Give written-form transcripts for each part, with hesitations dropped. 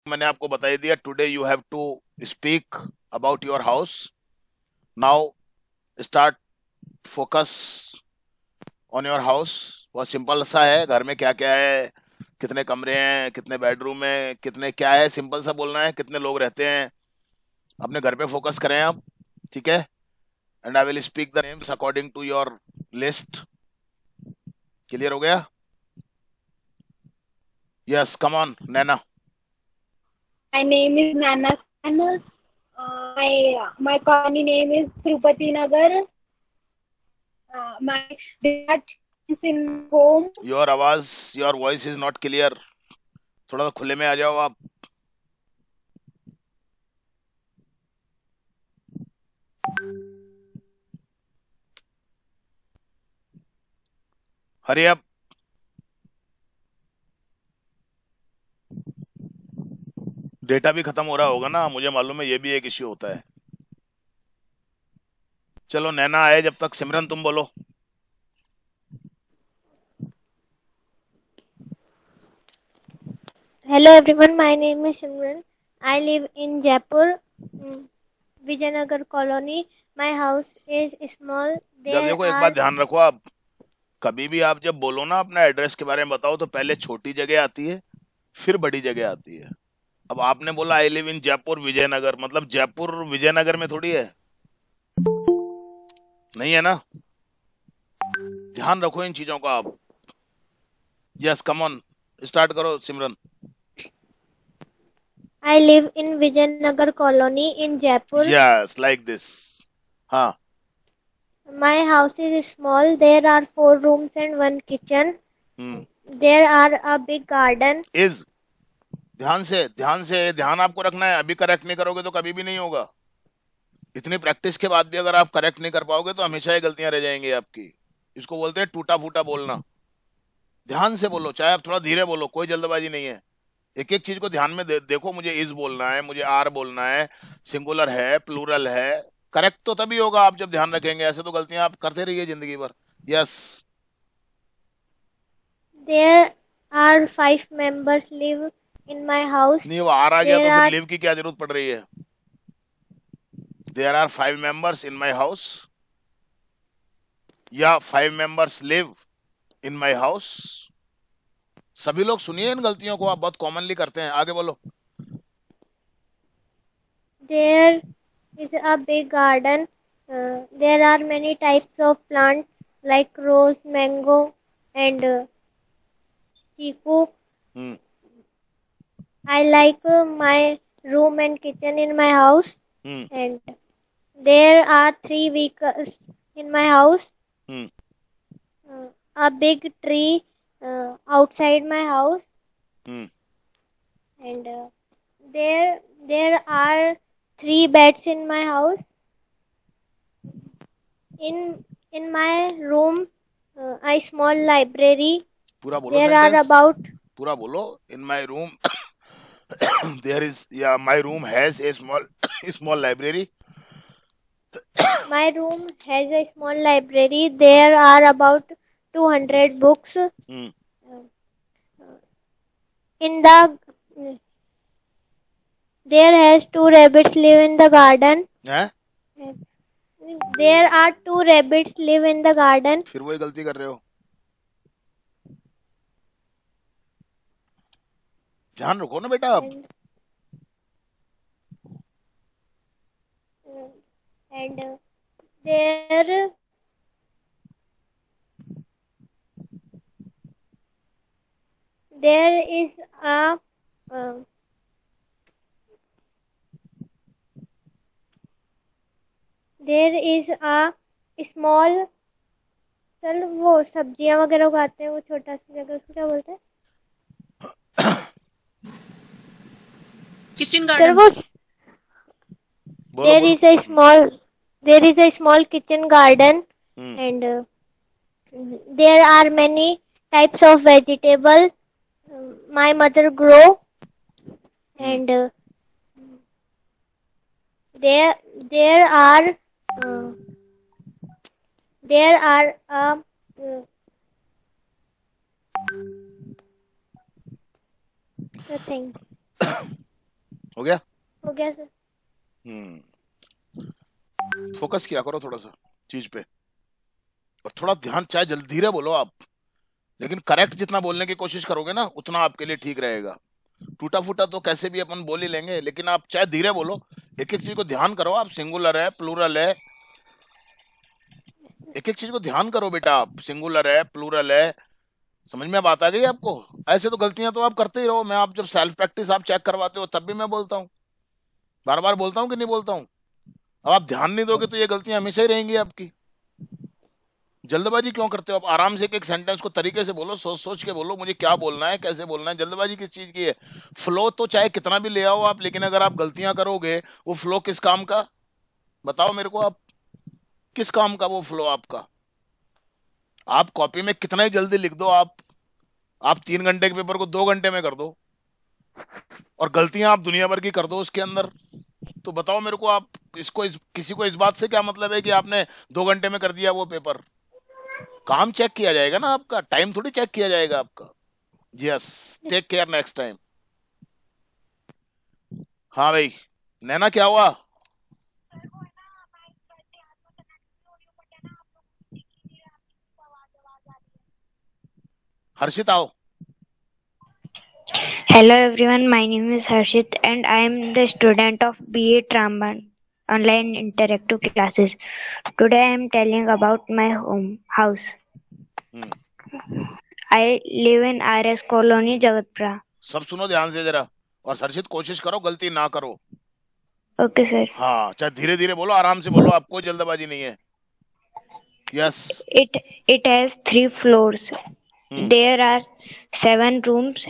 मैंने आपको बता दिया. Today you have to speak about your house. Now start focus on your house. बहुत सिंपल सा है. घर में क्या क्या है, कितने कमरे हैं, कितने बेडरूम है, कितने क्या है, सिंपल सा बोलना है. कितने लोग रहते हैं, अपने घर पे फोकस करें आप. ठीक है. And I will speak the names according to your list. Clear हो गया? Yes, come on Naina. My name is Nana Khan. My colony name is Tirupati Nagar. My dad is in home. Your आवाज, your voice is not clear. थोड़ा सा खुले में आ जाओ आप. Hurry up. Data भी खत्म हो रहा होगा ना, मुझे मालूम है. ये भी एक इश्यू होता है. चलो नैना आए जब तक. सिमरन तुम बोलो. Hello everyone, my name is Simran. I live in Jaipur, Vijayanagar colony. My house is small. जब There देखो, एक बात are ध्यान रखो आप. कभी भी आप जब बोलो ना अपना एड्रेस के बारे में बताओ, तो पहले छोटी जगह आती है, फिर बड़ी जगह आती है. अब आपने बोला I live in Jaipur Vijaynagar, मतलब जयपुर विजयनगर में थोड़ी है. नहीं है ना. ध्यान रखो इन चीजों का आप. Yes, come on. स्टार्ट करो सिमरन. I live in Vijayanagar colony in Jaipur. Yes, like this. हाँ. My house is small. There are 4 rooms and 1 kitchen. There are a big garden. Is. ध्यान आपको रखना है. अभी करेक्ट नहीं करोगे तो कभी भी नहीं होगा. इतनी प्रैक्टिस के बाद भी अगर आप करेक्ट नहीं कर पाओगे तो हमेशा ही गलतियां रह जाएंगी आपकी. इसको बोलते हैं टूटा फूटा बोलना. ध्यान से बोलो, चाहे आप थोड़ा धीरे बोलो, कोई जल्दबाजी नहीं है. एक एक चीज को ध्यान में देखो. मुझे इज बोलना है, मुझे आर बोलना है, सिंगुलर है, प्लूरल है. करेक्ट तो तभी होगा आप जब ध्यान रखेंगे. ऐसे तो गलतियां आप करते रहिए जिंदगी भर. Yes. There are 5 members live in my house. नहीं, वो आर आ गया तो There फिर are लिव की क्या जरूरत पड़ रही है. There are 5 members in my house, या 5 members live in my house. सभी लोग सुनिए इन गलतियों को, आप बहुत कॉमनली करते हैं. आगे बोलो. There is a big garden. There are many types of plants like rose, mango, and chiku. I like my room and kitchen in my house. And there are 3 vehicles in my house. A big tree outside my house. And there are 3 beds in my house. In my room, a small library. पूरा बोलो There are sentence. about पूरा बोलो. In my room there is, yeah, my room has a small library. my room has a small library. There are about 200 books. In the there has 2 rabbits live in the garden. There are 2 rabbits live in the garden. फिर वही गलती कर रहे हो. ध्यान रखो ना बेटा आप. And there is a small, चल वो सब्जियां वगैरह उगाते हैं, वो छोटा सा जगह, उसको क्या बोलते हैं? Kitchen garden. There is a small kitchen garden. And there are many types of vegetables my mother grow. And there are the thing. हो गया? हो गया सर। फोकस किया करो थोड़ा सा चीज पे, और थोड़ा ध्यान, चाहे जल्दी धीरे बोलो आप, लेकिन करेक्ट जितना बोलने की कोशिश करोगे ना उतना आपके लिए ठीक रहेगा। टूटा फूटा तो कैसे भी अपन बोल ही लेंगे, लेकिन आप चाहे धीरे बोलो, एक एक चीज को ध्यान करो आप, सिंगुलर है प्लूरल है, एक एक चीज को ध्यान करो बेटा आप, सिंगुलर है प्लूरल है, समझ में बात आ गई आपको? ऐसे तो गलतियां तो आप करते ही रहो, मैं आप जब सेल्फ प्रैक्टिस आप चेक करवाते हो तब भी मैं बोलता हूँ, बार बार बोलता हूँ कि नहीं बोलता हूँ? अब आप ध्यान नहीं दोगे तो ये गलतियां हमेशा ही रहेंगी आपकी। जल्दबाजी क्यों करते हो आप? आराम से एक एक सेंटेंस को तरीके से बोलो, सोच सोच के बोलो मुझे क्या बोलना है, कैसे बोलना है। जल्दबाजी किस चीज की है? फ्लो तो चाहे कितना भी ले आओ आप, लेकिन अगर आप गलतियां करोगे, वो फ्लो किस काम का? बताओ मेरे को आप, किस काम का वो फ्लो आपका? आप कॉपी में कितना ही जल्दी लिख दो आप 3 घंटे के पेपर को 2 घंटे में कर दो, और गलतियां आप दुनिया भर की कर दो उसके अंदर, तो बताओ मेरे को आप, किसी को इस बात से क्या मतलब है कि आपने 2 घंटे में कर दिया वो पेपर? काम चेक किया जाएगा ना आपका, टाइम थोड़ी चेक किया जाएगा आपका। Yes, take care next time. हाँ भाई, नैना क्या हुआ? हर्षित आओ। Hello everyone, my name is Harshit and I am the student of BA Tramban online interactive classes. Today I am telling about my house. I live in RS Colony, Jagatpura. सब सुनो ध्यान से जरा, और हर्षित कोशिश करो गलती ना करो। Okay sir. हाँ, चाहे धीरे धीरे बोलो, आराम से बोलो, आपको जल्दबाजी नहीं है। Yes. It has 3 floors. There are 7 rooms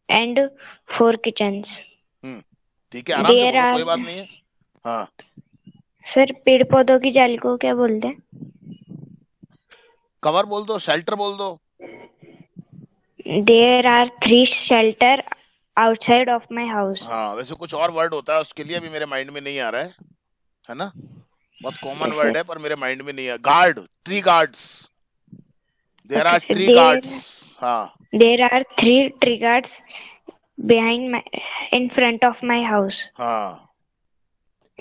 and 4 kitchens. ठीक है, आराम से बोलो, कोई बात नहीं है। हाँ सर, पेड़ पौधों की जाली को क्या बोलते हैं? कवर बोल दो, शेल्टर बोल दो। There are 3 shelter outside of my house. हाँ, वैसे कुछ और वर्ड होता है उसके लिए, भी मेरे माइंड में नहीं आ रहा है ना? बहुत कॉमन वर्ड है पर मेरे माइंड में नहीं है। Guard, tree guards, there are tree guards. हाँ, there are 3 tree guards in front of my house. हाँ,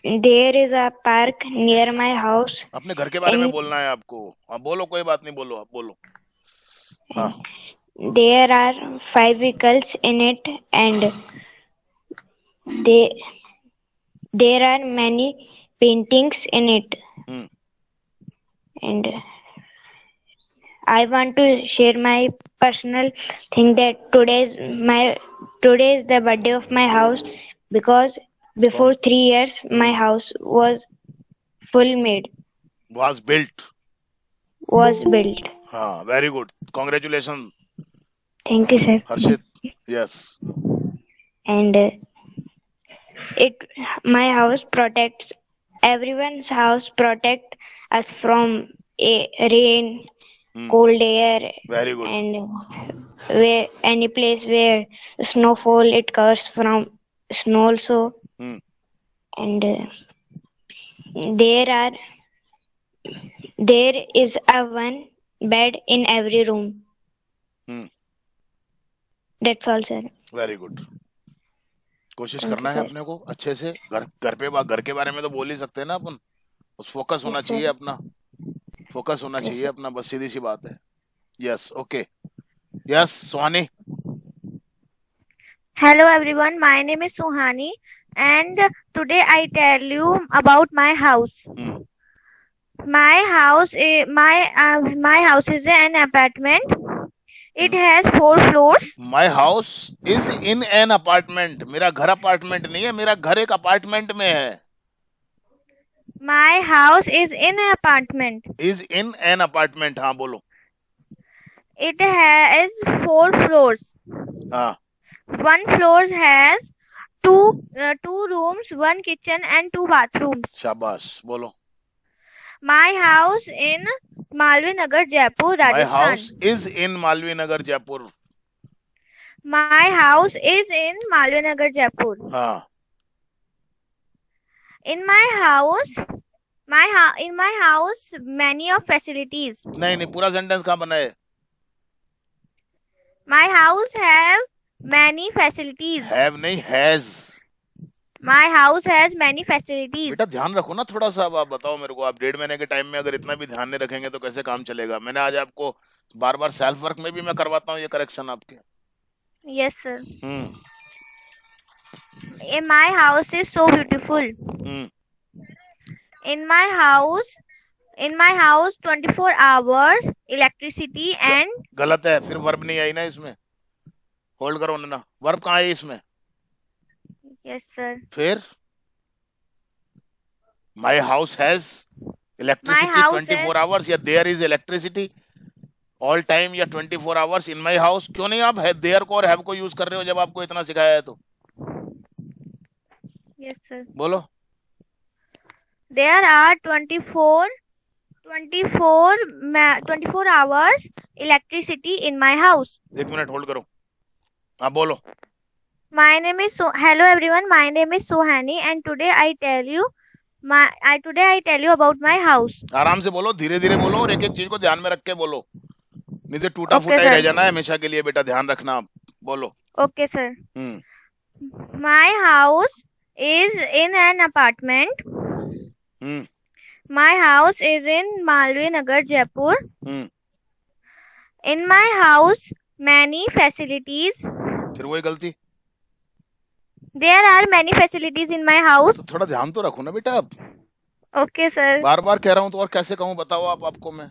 There is a park near my house. अपने घर के बारे में बोलना है आपको। हाँ बोलो, कोई बात नहीं, बोलो आप बोलो। हाँ, There are 5 vehicles in it and there are many paintings in it. And I want to share my personal thing that today is the birthday of my house, because before 3 years my house was full made. Was built. हाँ, very good. Congratulations. Thank you, sir. Harshit. Yes. And my house protects everyone's house, protect us from rain, cold air. Very good. And any place where snowfall, it covers from snow also. And there is a one bed in every room. That's all, sir. Very good. कोशिश करना है अपने को अच्छे से। घर के बारे में तो बोल ही सकते हैं ना अपन, बस फोकस होना चाहिए अपना, फोकस होना चाहिए अपना, बस सीधी सी बात है। Yes, okay, yes Suhani. Hello everyone, my name is Suhani and today I tell you about my house. My house is an apartment. It has 4 floors. My house is in an apartment. मेरा घर apartment नहीं है, मेरा घर एक apartment में है। My house is in an apartment. Is in an apartment. हाँ बोलो। It has 4 floors. हाँ। 1 floor has 2 rooms, 1 kitchen and 2 bathrooms. शाबाश, बोलो। My house in Malvi Nagar, Jaipur, Rajasthan. My house is in Malvi Nagar, Jaipur. My house is in Malvi Nagar, Jaipur. हाँ। In my house, many of facilities. नहीं, पूरा sentence कहाँ बना है? My house have many facilities. Have नहीं, has. My house has many facilities. बेटा ध्यान रखो ना थोड़ा सा। अब आप बताओ मेरे को, आप 1.5 महीने के टाइम में अगर इतना भी ध्यान नहीं रखेंगे तो कैसे काम चलेगा। मैंने आज आपको बार बार सेल्फ वर्क में भी मैं करवाता हूँ ये करेक्शन आपके। Yes, sir. In my house is so beautiful. In my house 24 hours electricity and गलत है, फिर वर्ब नहीं आई ना इसमें। होल्ड करो ना, वर्ब कहाँ है इसमें? yes sir. फिर my house has electricity My house 24 hours या there is electricity all time या 24 hours in my house। क्यों नहीं आप there को और have को यूज कर रहे हो जब आपको इतना सिखाया है तो? Yes sir. बोलो। There are 24 hours electricity in my house. 1 minute hold करो। हाँ बोलो। My name is hello everyone. My name is Sohani and today I tell you about my house. आराम से बोलो, धीरे धीरे बोलो और एक एक चीज को ध्यान में रख के बोलो, नहीं तो टूटा फूटा ही रह जाना है हमेशा के लिए। बेटा ध्यान रखना आप। बोलो। Okay sir. My house is in an apartment. My house is in Malvi Nagar, Jaipur. In my house many facilities. फिर वही गलती। There are many facilities in my house. तो थोड़ा ध्यान तो रखो ना बेटा आप। Okay sir. बार बार कह रहा हूँ तो और कैसे कहूँ बताओ आप आपको मैं।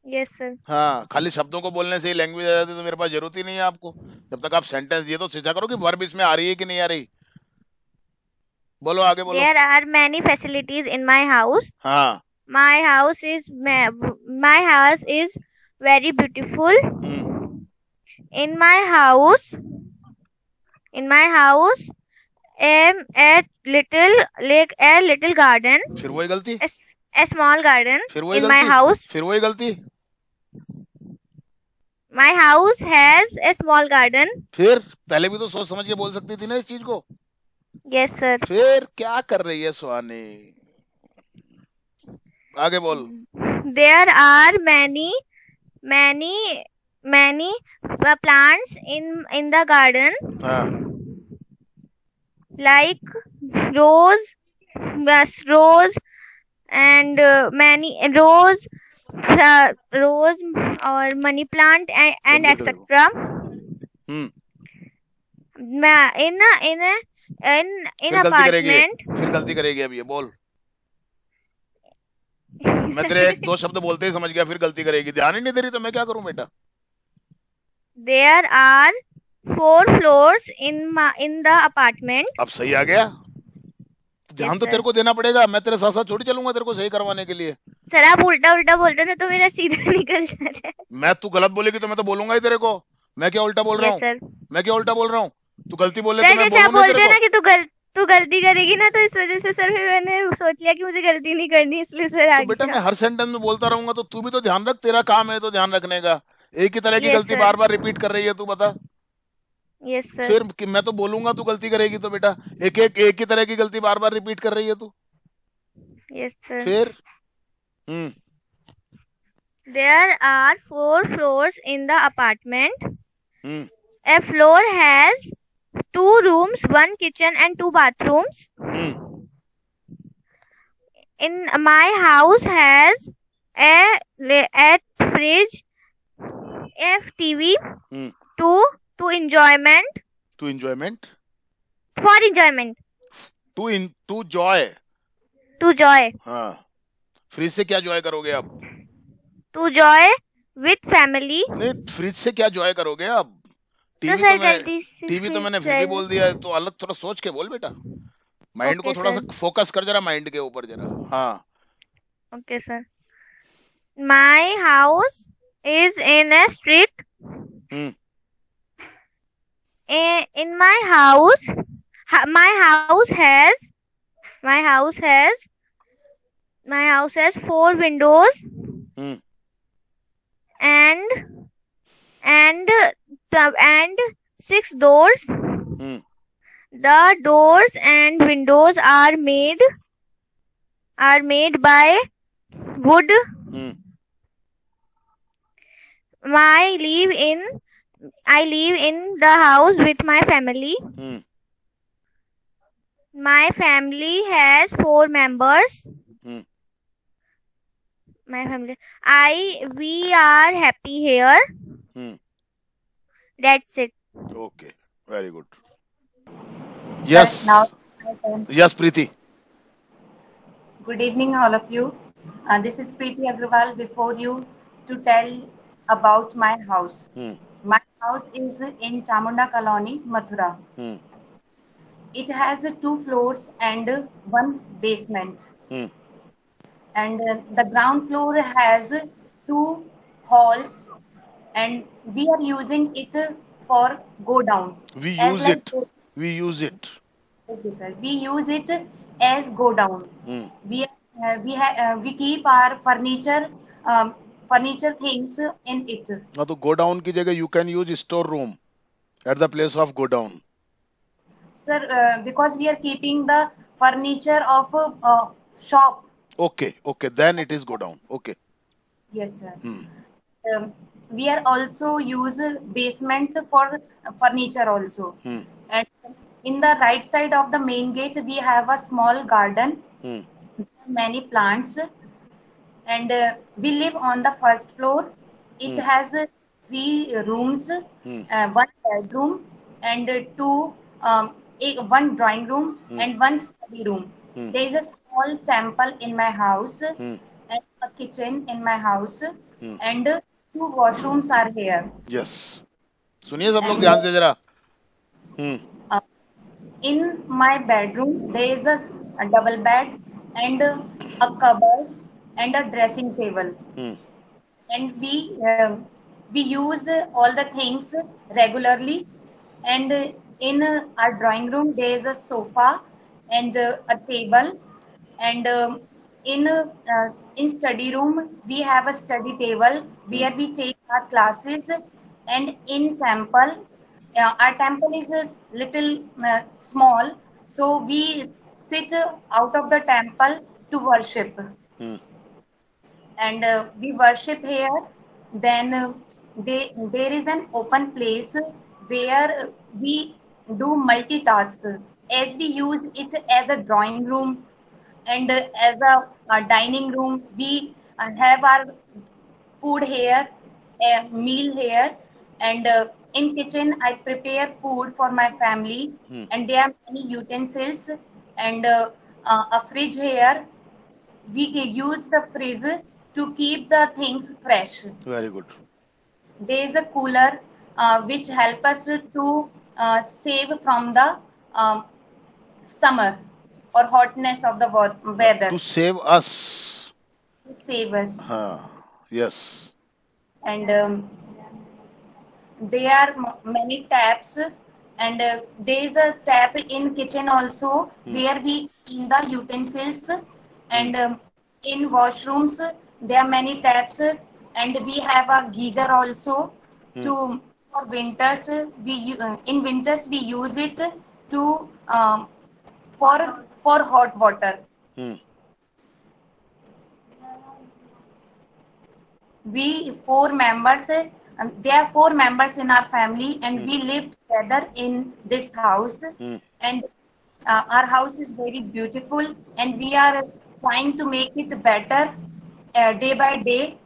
Yes sir. हाँ, खाली शब्दों को बोलने से ही लैंग्वेज आ जाती है तो मेरे पास जरूरत ही नहीं है आपको। जब तक आप सेंटेंस ये तो सीखा करो कि वर्ब इसमें आ रही है कि नहीं आ रही। बोलो आगे बोलो। There are many facilities in my house. हाँ। My house is very beautiful. In my house a little garden. फिर वही गलती। A small garden फिर वही in गलती। my house. फिर वही गलती। My house has a small garden. फिर पहले भी तो सोच समझ के बोल सकती थी ना इस चीज को। Yes sir. फिर क्या कर रही है सुहानी? आगे बोल। There are many plants in the garden. हाँ। Like rose and many rose or money plant and etc. In apartment. फिर गलती करेगी अब ये बोल। मैं तेरे 1-2 शब्द बोलते ही समझ गया, फिर गलती करेगी। ध्यान ही नहीं दे रही तो मैं क्या करूं बेटा? There are 4 floors in the apartment. अब सही आ गया। ध्यान तो तेरे को देना पड़ेगा, मैं तेरे साथ साथ छोड़ी चलूंगा तेरे को सही करवाने के लिए। सर आप उल्टा बोलते थे तो मेरा सीधा निकल जाता है। मैं तू गलत बोलेगी तो मैं तो बोलूंगा ही तेरे को। मैं क्या उल्टा बोल रहा हूँ? मैं क्या उल्टा बोल रहा हूँ? तू गलती बोल ले तो मैं बोलूंगा तेरे को। कि तू गलती करेगी ना तो इस वजह से सर फिर मैंने सोच लिया कि मुझे गलती नहीं करनी, इसलिए सर आ गया। बेटा मैं हर सेंटेंस में बोलता रहूंगा तो तू भी तो ध्यान रख, तेरा काम है तो ध्यान रखने का। एक ही तरह की गलती बार बार रिपीट कर रही है तू, बता। Yes sir. फिर मैं तो बोलूंगा तू गलती करेगी तो बेटा एक ही तरह की गलती बार बार रिपीट कर रही है तू। Yes sir. फिर There are 4 floors in the apartment. A floor has 2 rooms, 1 kitchen and 2 bathrooms. In my house has a fridge, a TV, to enjoyment. To enjoyment? For enjoyment. To joy. To joy. हाँ। Fridge से क्या Joy करोगे आप? To joy with family. नहीं, fridge से क्या Joy करोगे आप? टीवी तो मैंने फिर भी बोल दिया है, तो अलग थोड़ा सोच के बोल बेटा। माइंड को थोड़ा सा फोकस कर जरा, माइंड के ऊपर जरा। हाँ। Okay sir. My house is in a street. In my house has 4 windows and 6 doors. The doors and windows are made by wood. I live in the house with my family. My family has 4 members. Hmm. My family. We are happy here. Hmm. That's it. Okay. Very good. Sir, Yes. now my turn. Yes, Preeti. Good evening, all of you. This is Preeti Agrawal before you to tell about my house. Hmm. My house is in Chamunda Colony, Mathura. Hmm. It has 2 floors and 1 basement. Hmm. And the ground floor has 2 halls, and we are using it for go down. We As use like, it. We use it. okay, sir, we use it as go down. Hmm. We keep our furniture things in it. Now to go down की जगह you can use store room at the place of go down. Sir, because we are keeping the furniture of shop. Okay. Okay. Then it is go down. Okay. Yes, sir. Hmm. We are also use basement for furniture also. Hmm. And in the right side of the main gate, we have a small garden, Hmm. many plants, and we live on the first floor. It has 3 rooms, Hmm. 1 bedroom, and 2 one drawing room and 1 study room. Hmm. There is a small temple in my house Hmm. and a kitchen in my house, Hmm. and 2 washrooms are here. Yes. सुनिए सब लोग And ध्यान से जरा. Hmm. uh, in my bedroom, there is a double bed and a cupboard and a dressing table. Hmm. And we use all the things regularly. And in our drawing room, there is a sofa and a table. And in study room, we have a study table where we take our classes. And in temple, our temple is a little small, so we sit out of the temple to worship. Hmm. And we worship here. Then there is an open place where we do multitask, as we use it as a drawing room and as a dining room. We have our food here, a meal here, and in kitchen I prepare food for my family. And there are many utensils and a fridge here. We use the fridge to keep the things fresh. Very good. There is a cooler which help us to save from the summer or hotness of the weather. To save us. Save us. Yes. And there are many taps, and there is a tap in kitchen also where we clean the utensils. And in washrooms there are many taps, and we have a geyser also to for winters. In winters we use it to for hot water. Hmm. We 4 members, there are 4 members in our family, and we live together in this house. And our house is very beautiful, and we are trying to make it better day by day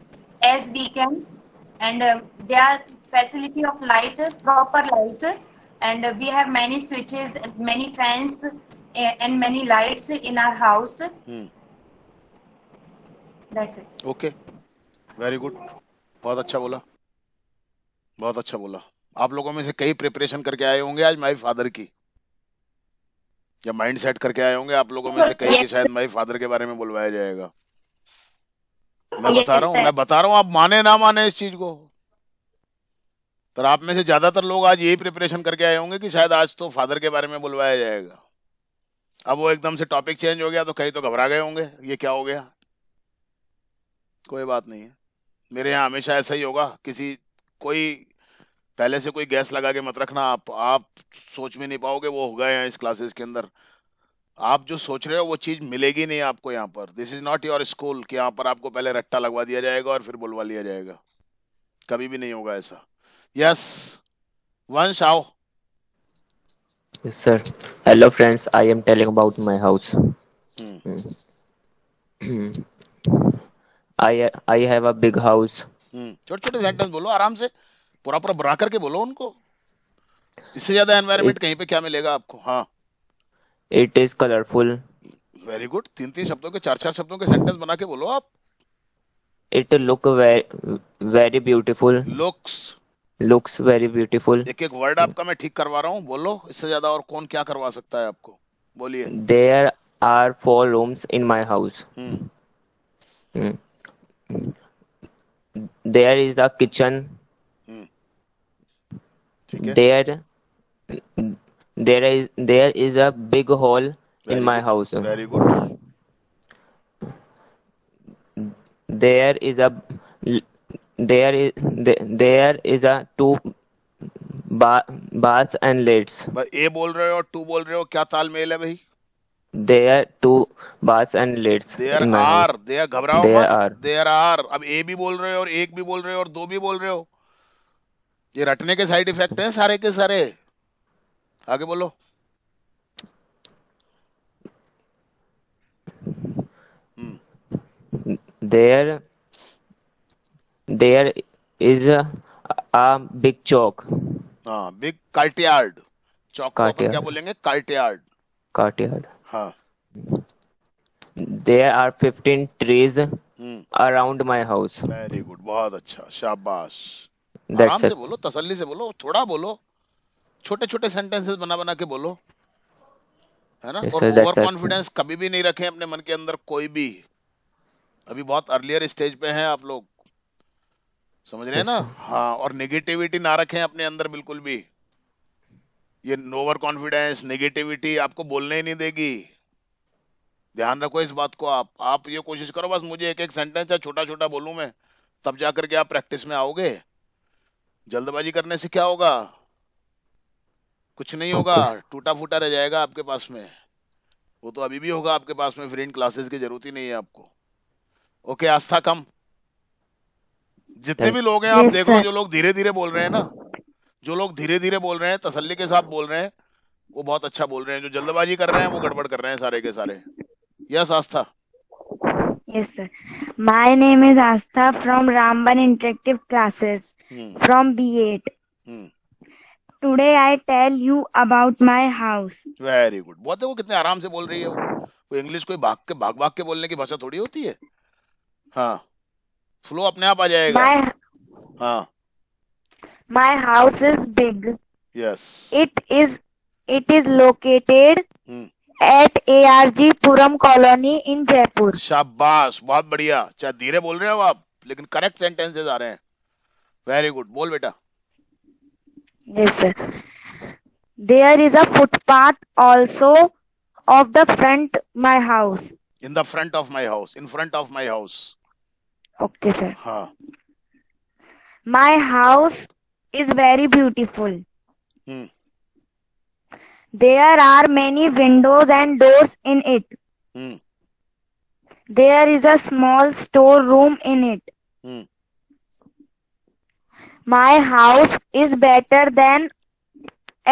as we can. And there are facility of light, proper light, and we have many switches, many fans, and many lights in our house. That's it. Okay. Very good. बहुत अच्छा बोला. बहुत अच्छा बोला. आप लोगों में से कई प्रिपरेशन करके आए होंगे आज माय फादर की, या माइंड सेट करके आए होंगे. आप लोगों में से कई की शायद माय फादर के बारे में बुलवाया जाएगा. मैं बता रहा हूँ आप माने ना माने इस चीज को, पर आप में से ज्यादातर लोग आज यही प्रिपरेशन करके आए होंगे कि शायद आज तो फादर के बारे में बुलवाया जाएगा. अब वो एकदम से टॉपिक चेंज हो गया तो कई तो घबरा गए होंगे, ये क्या हो गया. कोई बात नहीं है, मेरे यहाँ हमेशा ऐसा ही होगा. कोई पहले से कोई गैस लगा के मत रखना. आप सोच भी नहीं पाओगे वो होगा यहाँ इस क्लासेस के अंदर. आप जो सोच रहे हो वो चीज मिलेगी नहीं आपको यहाँ पर. This is not your school कि यहाँ पर आपको पहले रट्टा लगवा दिया जाएगा और फिर बुलवा लिया जाएगा. कभी भी नहीं होगा ऐसा. यस वंश आओ. Yes, sir. Hello, friends. I am telling about my house. Hmm I have a big house. छोटे छोटे सेंटेंस बोलो आराम से, पूरा पूरा बना करके बोलो उनको। इससे ज्यादा एनवायरनमेंट It कहीं पे क्या मिलेगा आपको? हाँ, it is colorful. Very good. तीन तीन शब्दों के, चार चार शब्दों के सेंटेंस बना के बोलो आप। It very beautiful. Looks, Looks very beautiful. एक एक वर्ड आपका मैं ठीक करवा रहा हूँ, बोलो। इससे ज्यादा और कौन क्या करवा सकता है आपको? बोलिए। There are 4 rooms in my house. Hmm Mm. There is a kitchen. हम्म ठीक है, There there is a big hall in very my good, house. Very good. There is a there is a two baths and lids. भाई ए बोल रहे हो और to बोल रहे हो, क्या तालमेल है भाई? There two baths and lids there in my house. Are, there, घबराओ There मत, are. There are. अब ए भी बोल रहे हो और एक भी बोल रहे हो और दो भी बोल रहे हो, ये रटने के साइड इफेक्ट हैं सारे के सारे। आगे बोलो। हम्म There is a big chalk हाँ, बिग कल्टयार्ड। चौक को अपन क्या courtyard. बोलेंगे? कल्टयार्ड। Courtyard. हाँ। There are 15 trees hmm around my house. Very good, बहुत अच्छा, शाबाश। आराम That's से it. बोलो, तसल्ली से बोलो, थोड़ा बोलो, छोटे छोटे सेंटेंसेस बना बना के बोलो, है ना? Yes, और sir. Over That's it. Confidence कभी भी नहीं रखें अपने मन के अंदर, कोई भी। अभी बहुत अर्लियर स्टेज पे हैं आप लोग, समझ रहे हैं Yes, ना? sir. हाँ, और नेगेटिविटी ना रखें अपने अंदर बिल्कुल भी। ये ओवर कॉन्फिडेंस, नेगेटिविटी आपको बोलने ही नहीं देगी। ध्यान रखो इस बात को। आप ये कोशिश करो बस, मुझे एक एक सेंटेंस या छोटा छोटा बोलूं मैं, तब जाकर के आप प्रैक्टिस में आओगे। जल्दबाजी करने से क्या होगा? कुछ नहीं होगा, Okay. टूटा फूटा रह जाएगा आपके पास में। वो तो अभी भी होगा आपके पास में, फिर इन क्लासेस की जरूरत ही नहीं है आपको। ओके, आस्था कम। जितने Thank भी लोग हैं आप Yes, देख लो, sir. जो लोग धीरे धीरे बोल रहे हैं ना, जो लोग धीरे धीरे बोल रहे हैं, तसल्ली के साथ बोल रहे हैं, वो बहुत अच्छा बोल रहे हैं। जो जल्दबाजी कर रहे हैं वो गड़बड़ कर रहे हैं सारे के सारे। Yes Aastha. Yes, sir. My name is Astha from Ramban Interactive Classes hmm from B8. Hmm Today I tell you about my house. Very good. बहुत देखो कितने आराम से बोल रही है वो इंग्लिश कोई भाग भाग के बोलने की भाषा थोड़ी होती है। हाँ, फ्लो अपने आप आ जाएगा। My हाँ, my house is big. Yes. It is located hmm at ARG Puram Colony in Jaipur. शाबाश, बहुत बढ़िया। चाहे धीरे बोल रहे हो आप, लेकिन करेक्ट सेंटेंसेस आ रहे हैं। वेरी गुड, बोल बेटा। Yes, sir. There is a footpath also of the front my house. In the front of my house, in front of my house. Okay, sir. हाँ। My house is very beautiful. Hmm There are many windows and doors in it. Hmm There is a small storeroom in it. Hmm My house is better than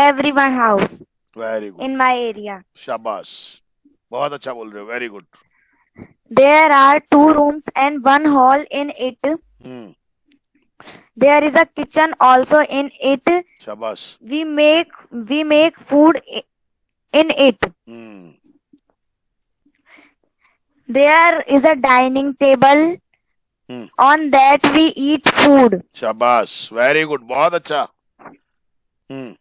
everyone's house very good, in my area. शाबाश, बहुत अच्छा बोल रहे हो। Very good. There are 2 rooms and 1 hall in it. Hmm There is a kitchen also in it. शाबाश। We make food in it. Hmm There is a dining table. Hmm On that we eat food. शाबाश, very good, बहुत अच्छा। हम्म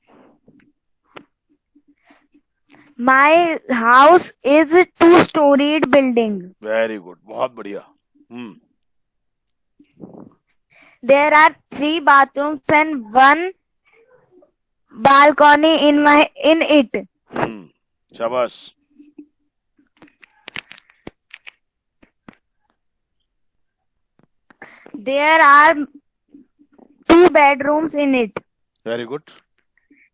My house is a 2-storied building. Very good, बहुत बढ़िया। हम्म There are 3 bathrooms and 1 balcony in it. शाबाश। There are 2 bedrooms in it. Very good.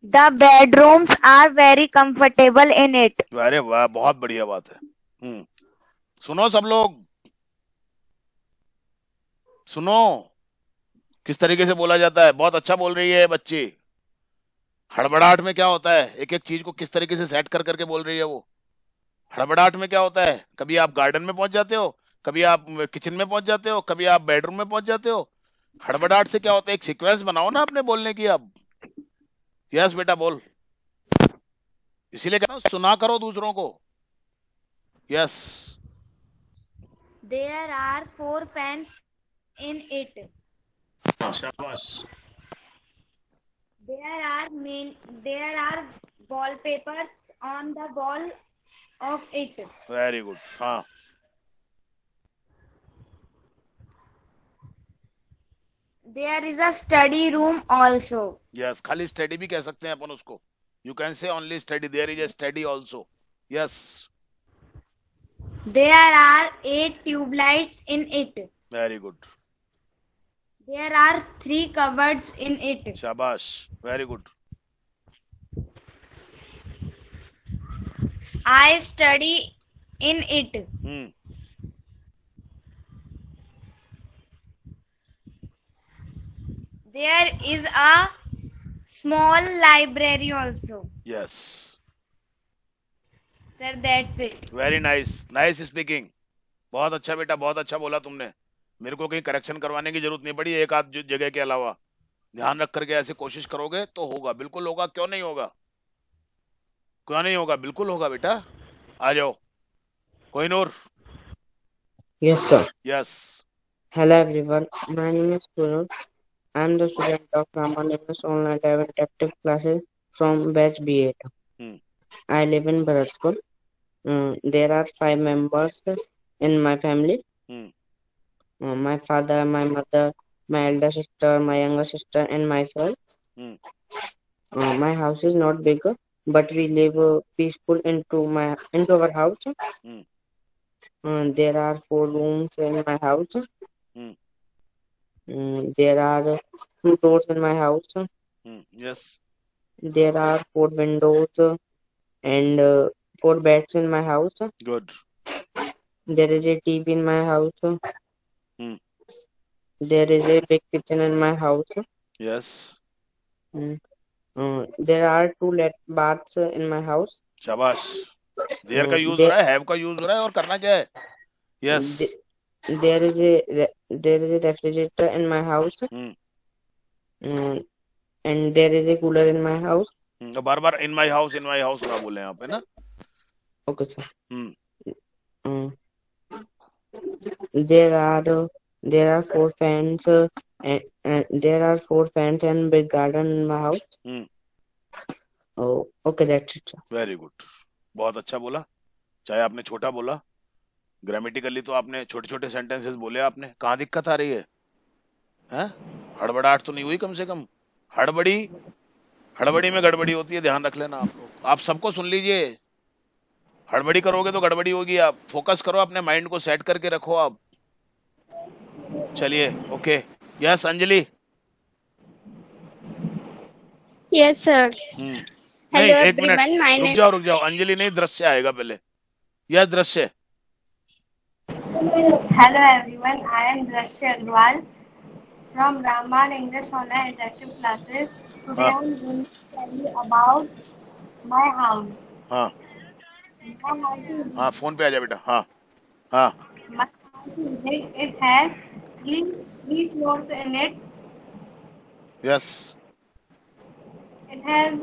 The bedrooms are very comfortable in it. अरे वाह, बहुत बढ़िया बात है। सुनो सब लोग, सुनो किस तरीके से बोला जाता है। बहुत अच्छा बोल रही है बच्ची। हड़बड़ाहट में क्या होता है, एक एक चीज को किस तरीके से सेट कर करके बोल रही है वो। हड़बड़ाहट में क्या होता है, कभी आप गार्डन में पहुंच जाते हो, कभी आप किचन में पहुंच जाते हो, कभी आप बेडरूम में पहुंच जाते हो। हड़बड़ाहट से क्या होता है, एक सीक्वेंस बनाओ ना अपने बोलने की अब। यस बेटा बोल। इसीलिए कहता हूं सुना करो दूसरों को। Yes. There are 4 fans in it. शाबाश। There are wallpapers on the wall of it. Very good. हाँ। There is a study room also. Yes, खाली स्टडी भी कह सकते हैं अपन उसको। You can say only study, there is a study also. Yes. There are 8 tube lights in it. Very good. There are 3 cupboards in it. शाबाश, very good. I study in it. There is a small library also. Yes. Sir, that's it. Very nice, nice speaking. बहुत अच्छा बेटा, बहुत अच्छा बोला तुमने। मेरे को कहीं करेक्शन करवाने की जरूरत नहीं पड़ी, एक आध जगह के अलावा। ध्यान रख करके ऐसे कोशिश करोगे तो होगा, बिल्कुल होगा। क्यों नहीं होगा, क्यों नहीं होगा, बिल्कुल होगा बेटा। आ जाओ Kohinoor. Yes, sir. Yes. Hello, everyone. My name is Kunal. I am the student of Raman English Online Detective classes from batch B8. I live in Bharatpur. There are 5 members in my family. My father, my mother, my elder sister, my younger sister, and myself. My house is not big, but we live peaceful into our house. There are 4 rooms in my house. There are 2 doors in my house. Yes. There are 4 windows and 4 beds in my house. Good. There is a TV in my house. There is a big kitchen in my house. Yes. There are 2 baths in my house. शाबाश। There का use हो रहा है, have का use हो रहा है, और करना क्या है। Yes. There is a refrigerator in my house. And there is a cooler in my house. Bar bar in my house ना बोले यहाँ पे ना। Okay, sir. There are 4 fans and there are 4 fans and big garden in my house. Oh, okay, that's it, sir. Very good. बहुत अच्छा बोला, चाहे आपने छोटा बोला। ग्रामेटिकली तो आपने छोटे छोटे सेंटेंसेस बोले आपने। कहाँ दिक्कत आ रही है, हैं? हड़बड़ाहट तो नहीं हुई कम से कम। हड़बड़ी में गड़बड़ी होती है, ध्यान रख लेना आप लोग। आप सबको सुन लीजिए, हड़बड़ी करोगे तो गड़बड़ी होगी। आप फोकस करो, अपने माइंड को सेट करके रखो आप। चलिए, okay. Yes Anjali. Yes sir. नहीं, एक मिनट रुक जाओ। अंजलि नहीं, दृश्य आएगा पहले। यस दृश्य। Hello everyone, I am Drashya Agrawal from Raman English Online Interactive Classes. Today I am going to tell you about my house. हाँ। My house is हाँ, फोन पे आ जा बेटा। हाँ हाँ। My house is big. It has three floors in it. Yes. It has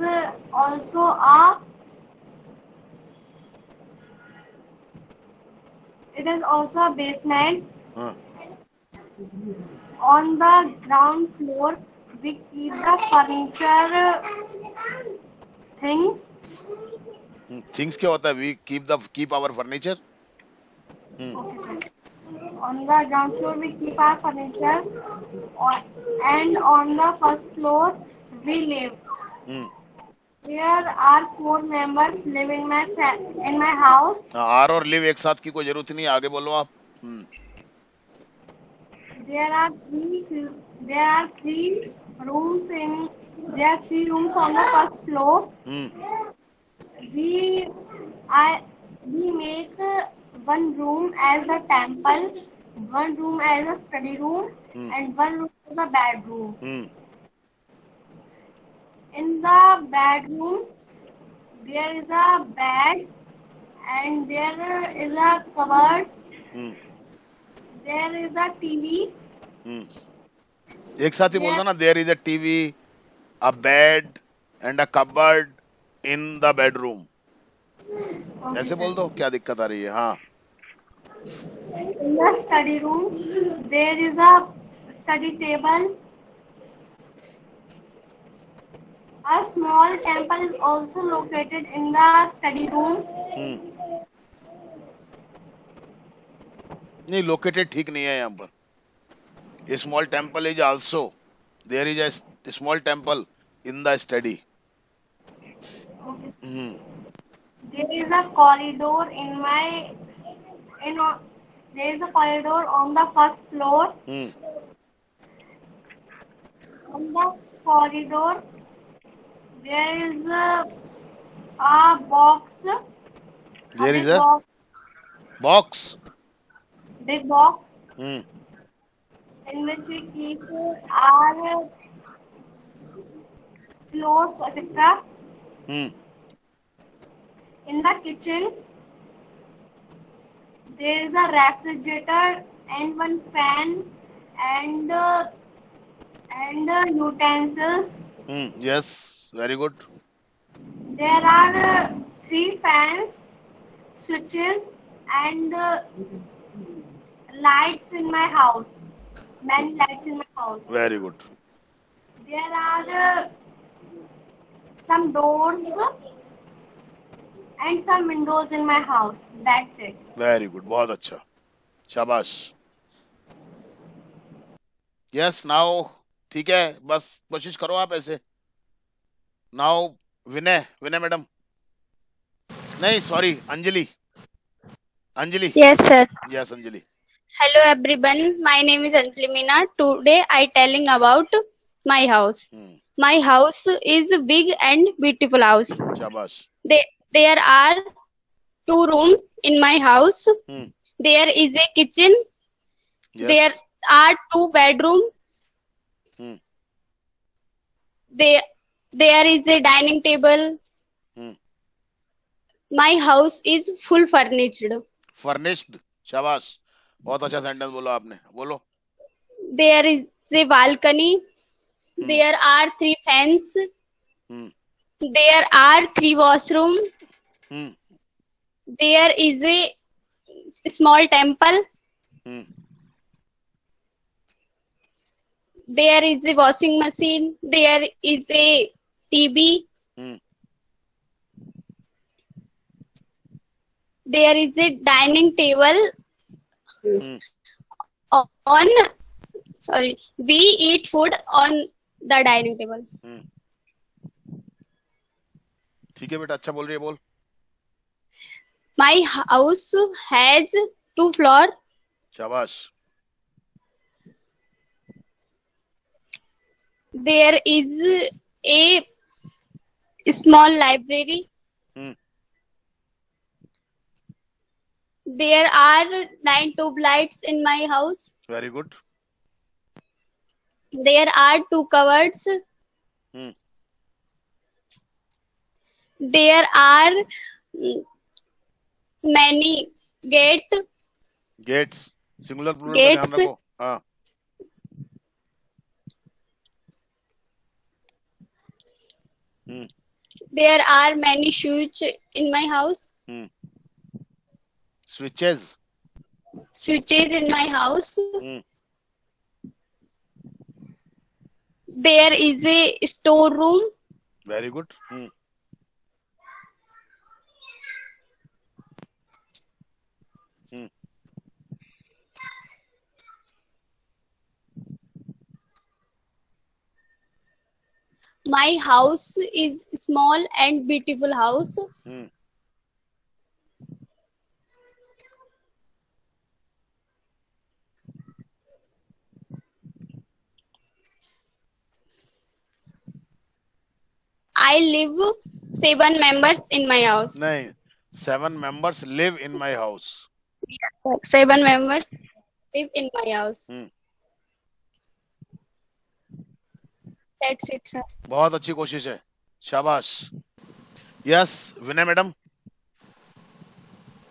also a basement. On the ground floor, we keep the furniture things. Things क्या होता है? We keep our furniture. Okay, sir. On the ground floor, we keep our furniture, and on the first floor, we live. There are 4 members live in my house. Are और live एक साथ की कोई जरूरत नहीं, आगे बोलो आप। There are 3 rooms on the first floor. We make one room as a temple, one room as a study room, and one room as a bedroom. In the bedroom, there is a bed and there is a cupboard. There is a TV. एक साथ ही बोल दो ना, there is a TV, a bed and a cupboard in the bedroom. ऐसे बोल दो, क्या दिक्कत आ रही है? हाँ. In the study room, there is a study table. A small temple is also located in the study room. नहीं, located ठीक नहीं है यहाँ पर. A small temple is also, there is a small temple in the study. There is a corridor there is a corridor on the first floor. On the corridor, there is a box. There is a box. Big box. In which we keep our clothes, etc. In the kitchen, there is a refrigerator and one fan and utensils. Yes, very good. There are 3 fans, switches and lights in my house. Many lights in my house. Very good. There are some doors and some windows in my house. That's it. Very good. बहुत अच्छा. शाबाश. Yes, now ठीक है, बस कोशिश करो आप ऐसे. Now विनय मैडम. नहीं, sorry, Anjali. Yes, sir. Yes, Anjali. Hello, everyone. My name is Anjali Meena. Today, I telling about my house. My house is big and beautiful house. शाबाश. There are 2 rooms in my house. There is a kitchen. Yes. There are 2 bedrooms. There is a dining table. My house is full furnished. Furnished. शाबाश. बहुत अच्छा sentence बोलो आपने. बोलो. There is a balcony. There are 3 fans. There are 3 washrooms. There is a small temple. There is a washing machine. There is a TV. There is a dining table. We eat food on the dining table. ठीक है बेटा, अच्छा बोल रही है, बोल. My house has 2 floors. शाबाश. There is a small library. There are 9 tube lights in my house. Very good. There are 2 cupboards. There are many gates. Singular plural पे ध्यान रखो. हाँ. There are many switches in my house. Switches in my house. There is a storeroom. Very good. My house is small and beautiful house. I live 7 members in my house. नहीं, 7 members live in my house. 7 members live in my house. That's it, sir. बहुत अच्छी कोशिश है. शाबाश. Yes, Vinay madam.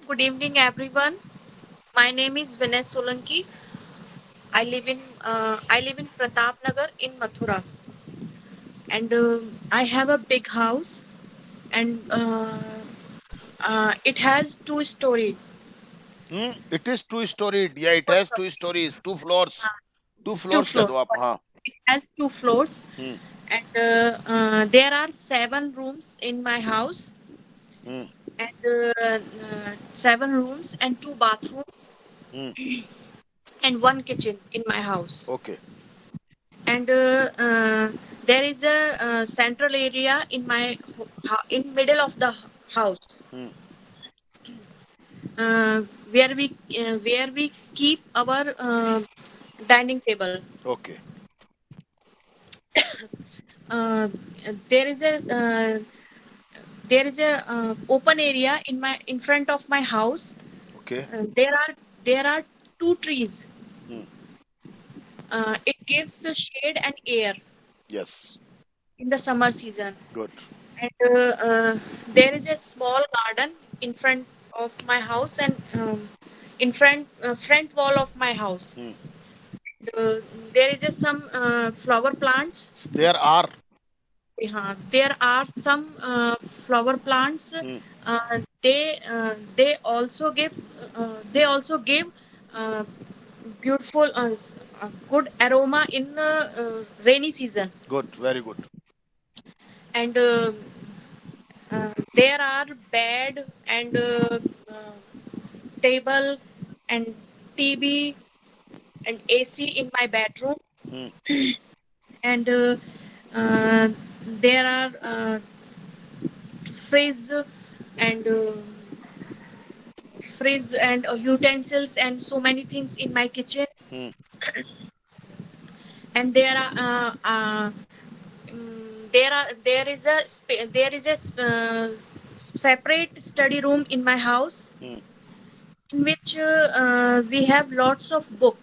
Good evening, everyone. My name is Vinay Solanki. I live in Pratap Nagar in Mathura, and I have a big house, and it has 2 story. It is 2-storied. Yeah, it has 2 stories, 2 floors. 2 floors कह दो आप. हाँ. It has 2 floors, and there are 7 rooms in my house, and 7 rooms and 2 bathrooms, and 1 kitchen in my house. Okay. And there is a central area in middle of the house, where we keep our dining table. Okay. There is a open area in front of my house. Okay. There are 2 trees. It gives shade and air. Yes. In the summer season. Good. And there is a small garden in front of my house, and in front wall of my house. There is some flower plants. There are some flower plants. They also give beautiful good aroma in rainy season. Good, very good. And there are bed and table and TV and AC in my bedroom. And there are fridge and utensils and so many things in my kitchen. And there is a separate study room in my house, in which we have lots of book.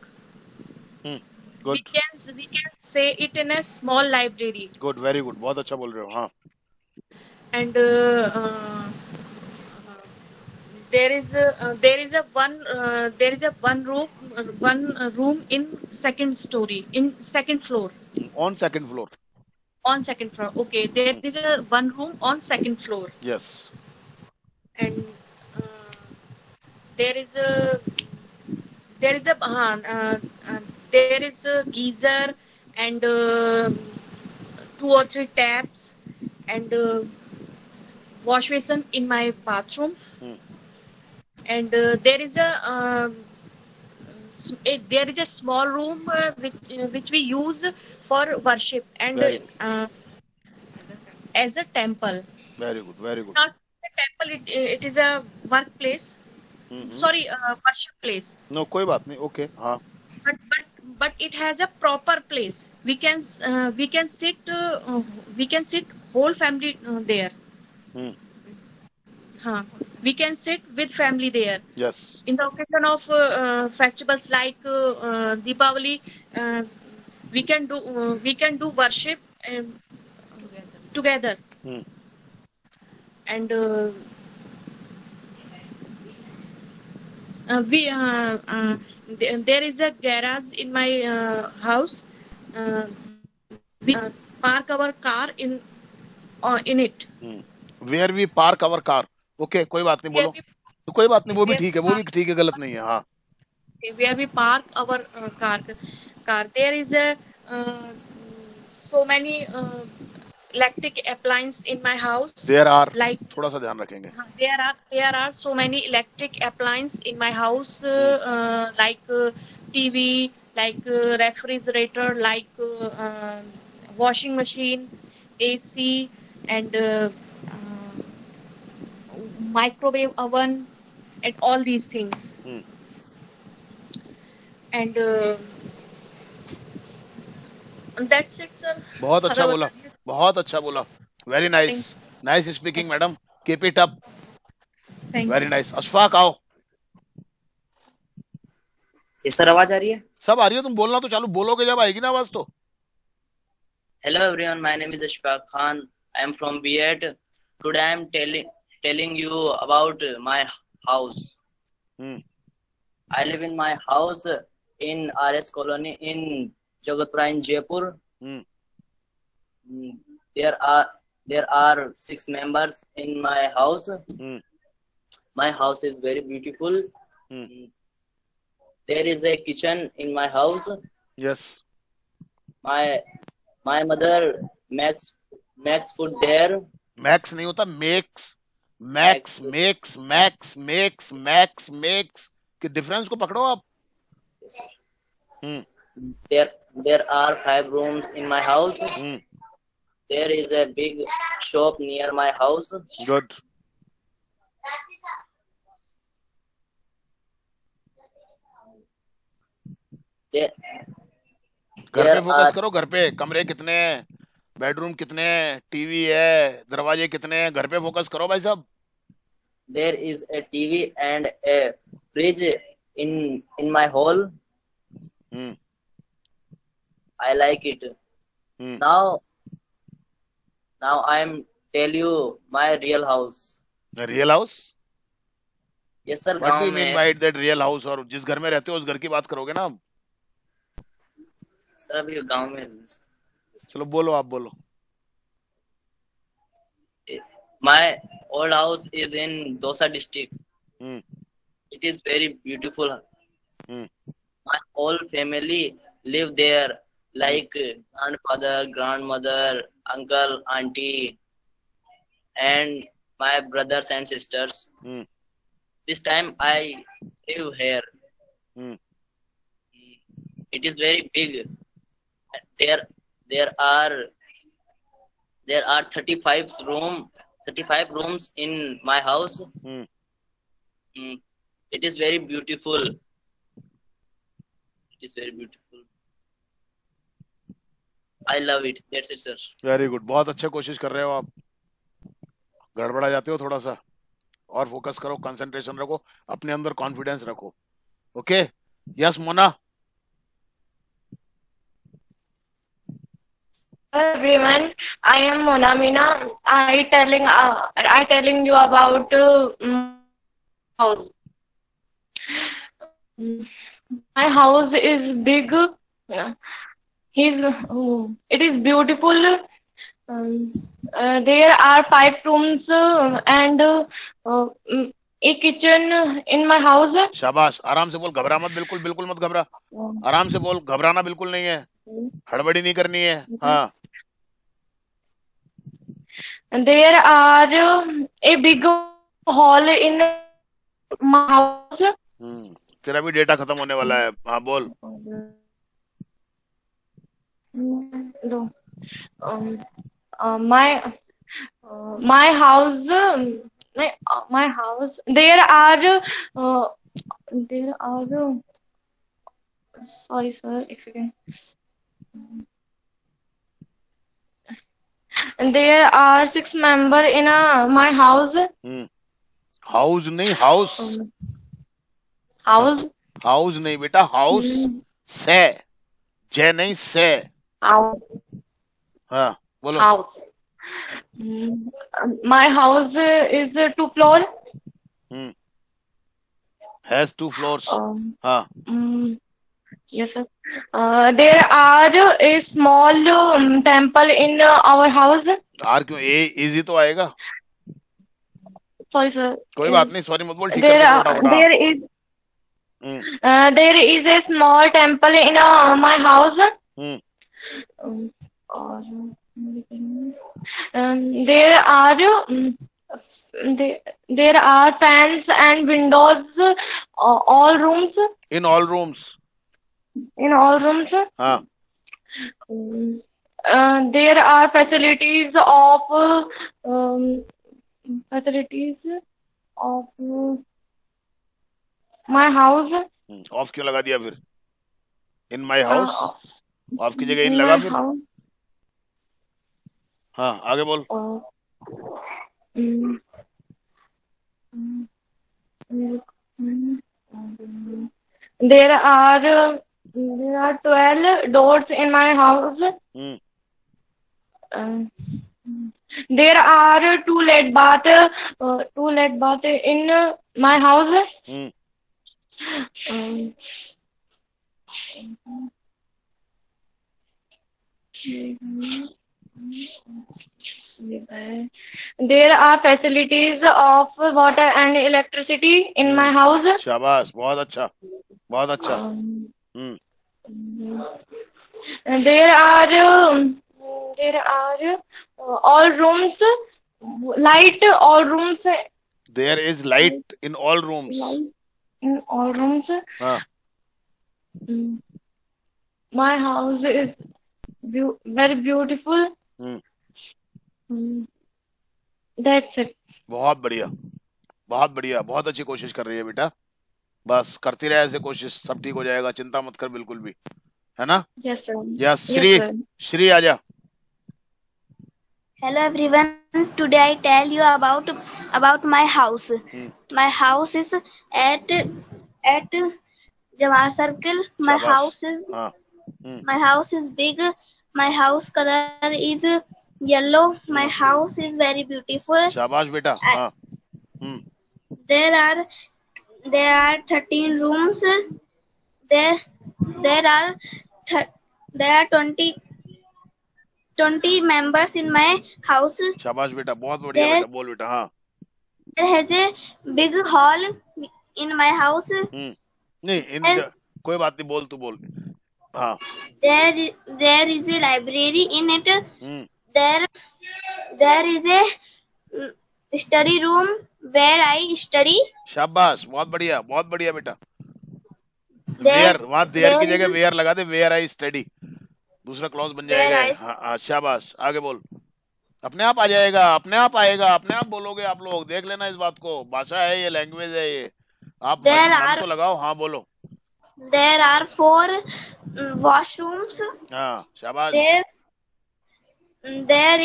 Good. We can say it in a small library. Good, very good. बहुत अच्छा बोल रहे हो. हाँ. And there is a one room in second floor. On second floor. On second floor. Okay. There is a one room on second floor. Yes. And there is a geyser and 2 or 3 taps and wash basin in my bathroom. And there is a small room which we use for worship and as a temple. Very good, very good. Not a temple, it is a workplace. Sorry, worship place. No, कोई बात नहीं. Okay. हाँ. But it has a proper place. We can sit whole family there. We can sit with family there. Yes. In the occasion of festivals like Deepavali, we can do worship together. And there is a garage in my house. We park our car in it. Where we park our car. Okay, कोई बात नहीं बोलो. तो कोई बात नहीं, वो भी ठीक है, गलत नहीं है. हाँ. Where we park our car. There is a so many electric appliances in my house. There are. Like थोड़ा सा ध्यान रखेंगे. There are so many electric appliances in my house, like TV, like refrigerator, like washing machine, AC, and microwave oven, and all these things. And that's it, sir. बहुत अच्छा बोला. Very nice. Nice speaking, madam. Keep it up. Thank Very you. nice. Ashfaq आओ. ये sir आवाज आ रही है? सब आ रही है. तुम बोलना तो चालू, बोलोगे जब आएगी ना आवाज तो. Hello everyone, my name is Ashfaq Khan. I am from B8. Today I am telling you about my house. I live in my house in RS Colony in Jagatpura in Jaipur. There are 6 members in my house. My house is very beautiful. There is a kitchen in my house. Yes. My mother makes food there. Max नहीं होता, makes कि difference को पकड़ो आप. There are 5 rooms in my house. There is a big shop near my house. Good. घर पे focus करो. घर पे कमरे कितने हैं, बेडरूम कितने हैं, टीवी है, दरवाजे कितने हैं, घर पे फोकस करो भाई साहब. There is a TV and a fridge in my hall. I like it. Now I am tell you my real house. The real house? Yes sir. What do you mean by that real house? और जिस घर में रहते हो उस घर की बात करोगे ना. सर अभी गांव में. चलो बोलो, आप बोलो. My old house is in Dosa district. It is very beautiful. My whole family live there, like grandfather, grandmother, uncle, auntie, and my brothers and sisters. This time I live here. It is very big. There are 35 rooms in my house. It is very beautiful. It is very beautiful. I love it. That's it, sir. Very good. बहुत अच्छा कोशिश कर रहे हो आप. गड़बड़ा जाते हो थोड़ा सा, और फोकस करो, कंसंट्रेशन रखो, अपने अंदर कॉन्फिडेंस रखो. Okay. Yes Mona. Everyone, I am Mona Meena. I telling you about house. My house is big. It is beautiful. There are 5 rooms and a kitchen in my house. शाबाश. आराम से बोल, घबरा मत. बिल्कुल मत घबरा. आराम से बोल, घबराना बिल्कुल नहीं है, हड़बड़ी नहीं करनी है. हाँ. There are a big hall in my house. तेरा भी डेटा खत्म होने वाला है. हाँ बोल. My house. There are. Sorry, sir. Excuse. There are 6 members in my house. House नहीं, हाउस. हाउस नहीं बेटा, हाउस से, जे नहीं से. हाँ बोलो. House. My house is 2 floors. Has 2 floors. हाँ. Yes, sir. There are a small temple in our house. Are क्यों? इजी तो आएगा. Sorry, sir. कोई बात नहीं, सॉरी मत बोल. ठीक है. There is a small temple in my house. There are fans and windows all rooms. In all rooms. In all rooms. हाँ. There are facilities of my house. Of क्यों लगा दिया फिर? इन माई हाउस. ऑफ की जगह इन लगा फिर. हाँ आगे बोल. There are 12 doors in my house. There are two bath in my house. Um, there are facilities of water and electricity in my house. शाबाश, बहुत अच्छा, बहुत अच्छा. There are all rooms, light all rooms. There is light in all rooms. Light in all rooms. हाँ. My house is very beautiful. That's it. बहुत बढ़िया, बहुत बढ़िया, बहुत अच्छी कोशिश कर रही है बेटा. बस करती रहे ऐसे कोशिश, सब ठीक हो जाएगा, चिंता मत कर बिल्कुल भी, है ना? Yes, sir. Yes, श्री आजा. Hello everyone. Today I tell you about my house. My house is at Jamar Circle. My house is big. My house color is yellow. My house is very beautiful. शाबाश बेटा. हाँ. There are 13 rooms. There are 20 members in my house. शाबाश बेटा, बहुत बढ़िया बेटा, बोल बेटा. हाँ. There has a big hall in my house. नहीं, कोई बात नहीं, बोल तू बोल. हाँ. There is a library in it. There is a study room where I study. शाबाश, बहुत बढ़िया बेटा. वहाँ देयर की जगह वेयर लगा दे, वेयर आई स्टडी, दूसरा क्लॉज बन जाएगा. हाँ, शाबाश, आगे बोल. अपने आप आ जाएगा, अपने आप आएगा, अपने आप बोलोगे आप लोग. देख लेना इस बात को, भाषा है ये, लैंग्वेज है ये, आप मन तो लगाओ. हाँ बोलो. There are 4 washrooms. हाँ, शाबाश. There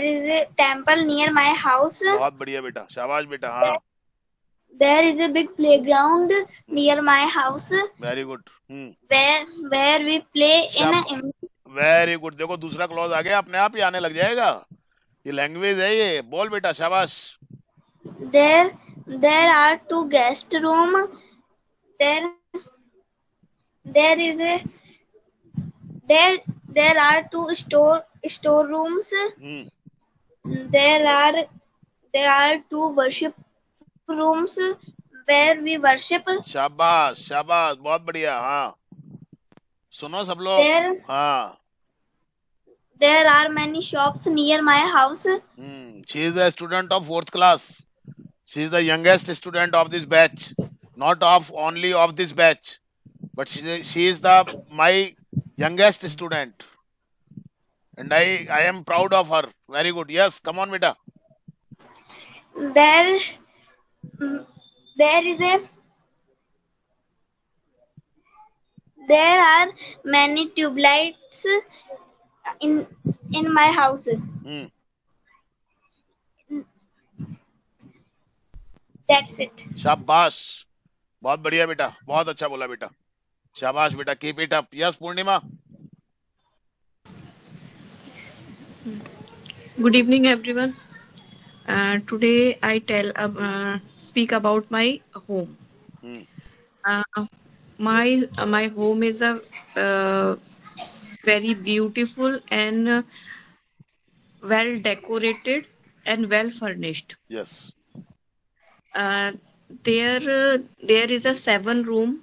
is a temple near my house. बहुत बढ़िया बेटा, शाबाश बेटा. हाँ. There is a big playground near my house. Very good. Where we play in. Very good. देखो दूसरा क्लॉज आ गया, अपने आप ही आने लग जाएगा. ये लैंग्वेज है ये, बोल बेटा. शाबाश. There are 2 guest room. There are 2 store rooms. There are 2 worship rooms where we worship. शाबाश, बहुत बढ़िया. हाँ, सुनो सब लोग. हाँ. There are many shops near my house. She is a student of 4th class. She is the youngest student of this batch, not only of this batch, but she is my youngest student, and I am proud of her. Very good. Yes, come on beta. There are many tube lights in my house. That's it. शाबाश, बहुत बढ़िया बेटा, बहुत अच्छा बोला बेटा. शाबाश बेटा, keep it up. Yes, Purnima. Good evening, everyone. Today I speak about my home. My home is a very beautiful and well decorated and well furnished. Yes. There is a 7 room.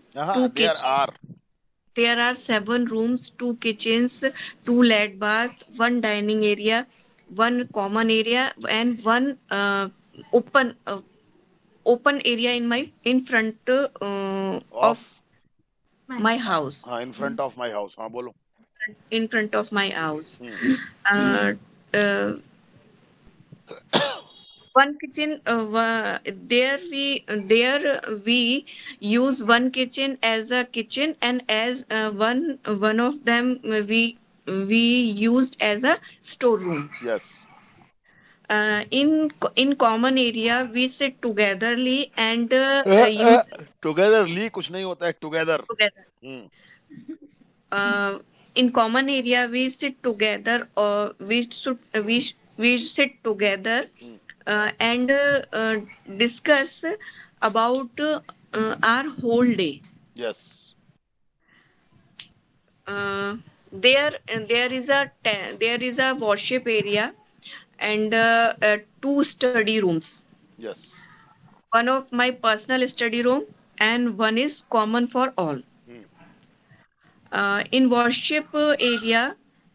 There are 7 rooms, 2 kitchens, 2 lead bath, 1 dining area, 1 common area, and 1 open area in front of my house. In front of my house. हाँ बोलो. In front of my house. One kitchen. There we use 1 kitchen as a kitchen, and as one of them we used as a storeroom. Yes. In common area we sit togetherly and togetherly कुछ नहीं होता है. Together. in common area we sit together, or we sit together and discuss about our whole day. Yes. There is a worship area and 2 study rooms. Yes. One of my personal study room and one is common for all. In worship area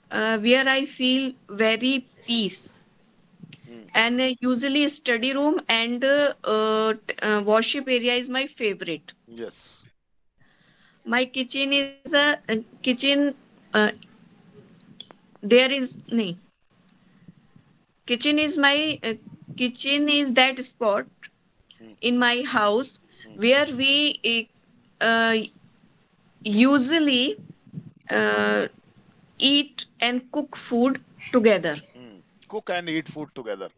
where I feel very peace, and usually study room and worship area is my favorite. Yes. My kitchen is a kitchen. There is nahi. Kitchen is my kitchen is that spot in my house where we usually eat and cook food together. Cook and eat food together.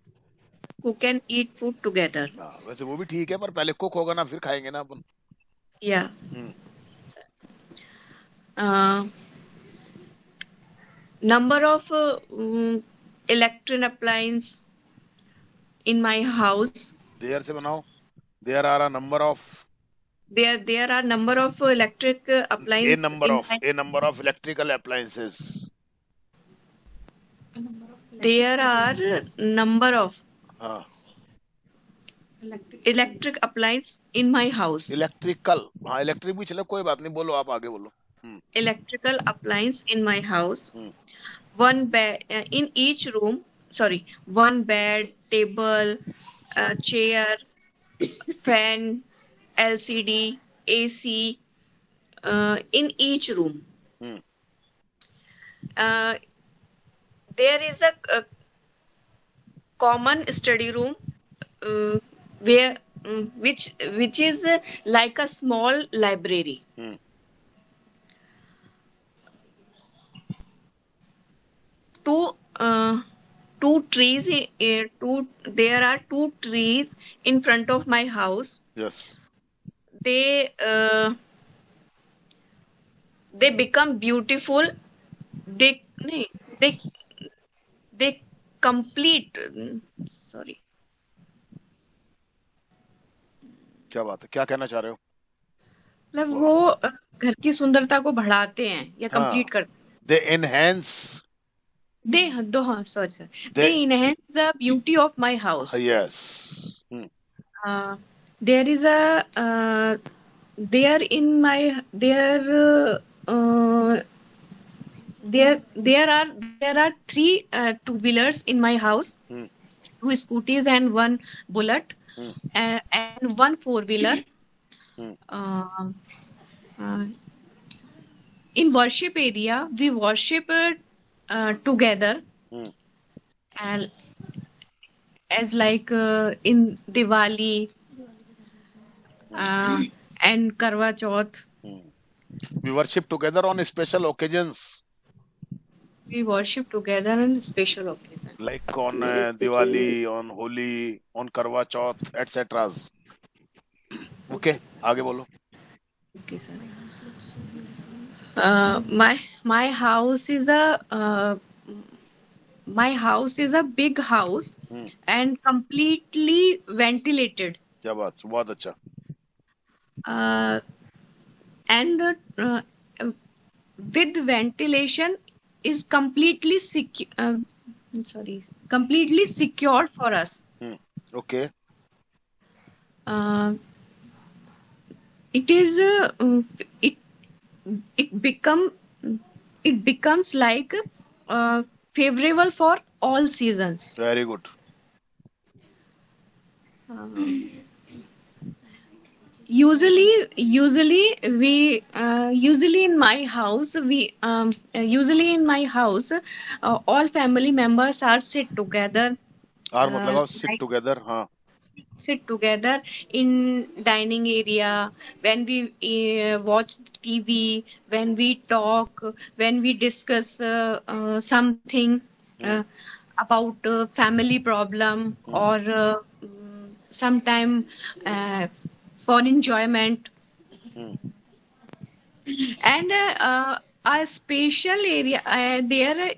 Cook and eat food together. वैसे वो भी ठीक है, पर पहले cook होगा ना, फिर खाएंगे ना अपन. Yeah. Number of electric appliance in my house. There से बनाओ. There are a number of. There are number of electric appliances. A number of electrical appliances. There are number of electric appliance in my house. Electrical. हाँ, electric भी चलो, कोई बात नहीं, बोलो आप आगे बोलो. Electrical appliance in my house. One bed in each room. Sorry, one bed, table, chair, fan, LCD, AC in each room. There is a common study room where which is like a small library. Two trees. There are 2 trees in front of my house. Yes. They become beautiful. They complete. Sorry. क्या बात है, क्या कहना चाह रहे हो? मतलब वो घर की सुंदरता को बढ़ाते हैं या कंप्लीट करते हैं. They enhance. They enhance the beauty of my house. Yes. There is a there in my there are 3 2-wheelers in my house. 2 scooters and 1 bullet and 1 4-wheeler. In worship area we worship together and as like in Diwali and Karwa Chauth. We worship together on special occasions. We worship together on special occasions. Like on Diwali, on Holi, on Karwa Chauth, etc. Okay, आगे बोलो. Okay, sir. My house is a big house and completely ventilated. क्या बात, बहुत अच्छा. And with ventilation is completely completely secured for us. Okay. It is it becomes like favorable for all seasons. Very good. Usually in my house all family members are sit together. और मतलब sit together, हाँ. Sit together in dining area when we watch TV, when we talk, when we discuss something about family problem or sometime for enjoyment. And a special area. There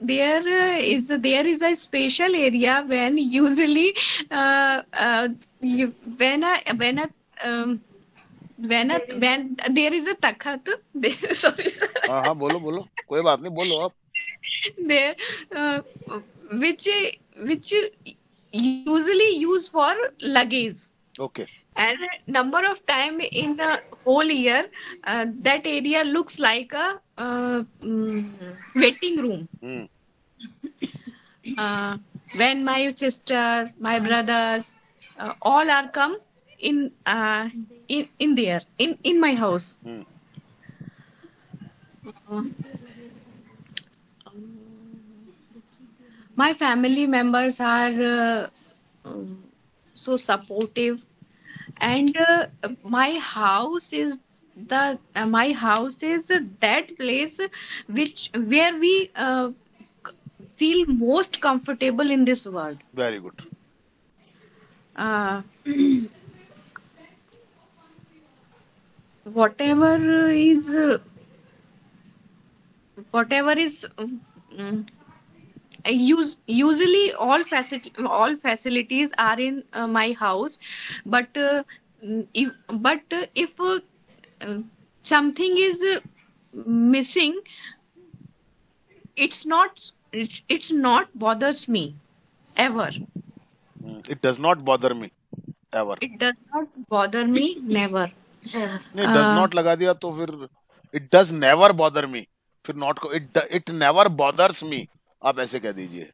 is a special area when usually you, when there is a takhat. Sorry, sir. हाँ बोलो बोलो, कोई बात नहीं, बोलो आप. There, which usually used for luggage. Okay. And number of time in a whole year, that area looks like a waiting room. When my sister, my brothers, all are come in there in my house. My family members are so supportive, and my house is that place where we feel most comfortable in this world. Very good. Whatever is usually all facilities are in my house, but if something is missing, it's not bothers me ever. It does not bother me ever. It does not bother me never. नहीं, does not लगा दिया तो फिर it does never bother me, फिर not को it never bothers me, आप ऐसे कह दीजिए.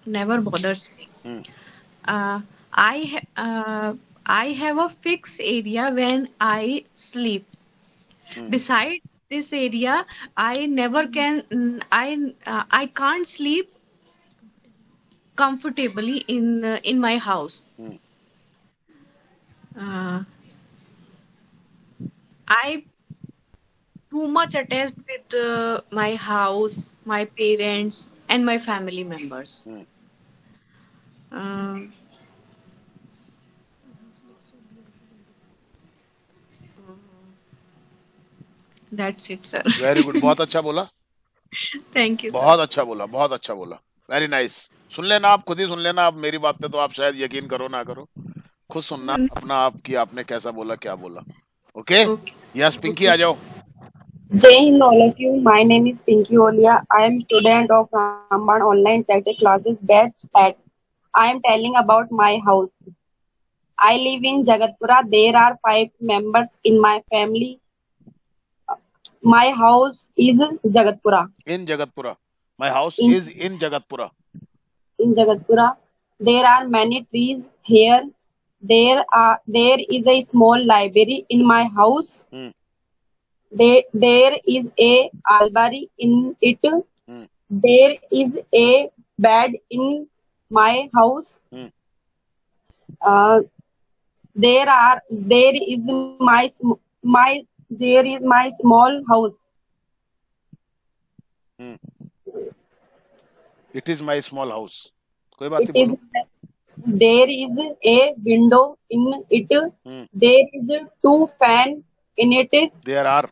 never bothers me. I have a fixed area when I sleep. Beside this area, I can't sleep comfortably in my house. I too much attached with my house, my parents, and my family members. That's it, sir. Very good. बहुत अच्छा बोला. Thank you. बहुत अच्छा बोला, बहुत अच्छा बोला. Very nice. सुन लेना, आप खुद ही सुन लेना. आप मेरी बात पे तो आप शायद यकीन करो ना करो, खुद सुनना अपना आप कि आपने कैसा बोला, क्या बोला. Okay? Yes, Pinky, आ जाओ. Jai Hind, all of you. My name is Pinky Olia. I am student of Ramban Online Tactic Classes batch at. I am telling about my house. I live in Jagatpura. There are 5 members in my family. My house is Jagatpura. In Jagatpura. My house is in Jagatpura. In Jagatpura. There are many trees here. There is a small library in my house. There is a almari in it. There is a bed in my house. There is my small house. It is my small house. कोई बात नहीं बोलो. There is a window in it. There is 2 fans in it. There are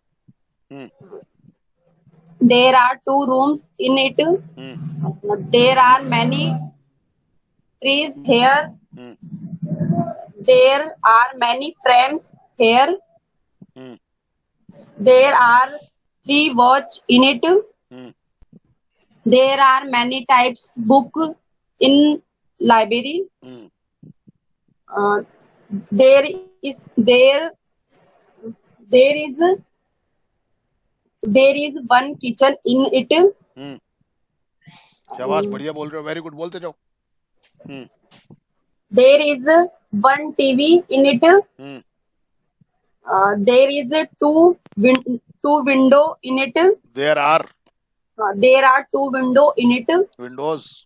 2 rooms in it. There are many trees here. There are many frames here. There are 3 watches in it. There are many types book in library. There is one kitchen in it. शाबाश, बढ़िया बोल रहे हो. Very good, बोलते जाओ. There is one TV in it. There is 2 window in it. There are 2 window in it. Windows.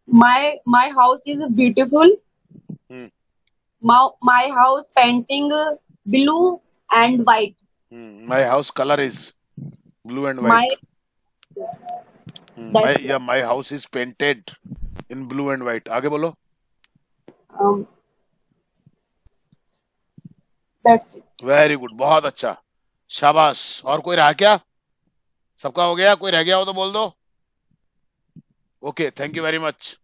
My house is beautiful. My house painting blue and white. My house color is blue and white. My house is painted in blue and white. आगे बोलो. That's it. Very good, बहुत अच्छा, शाबाश। और कोई रहा क्या? सबका हो गया? कोई रह गया हो तो बोल दो। Okay, thank you very much.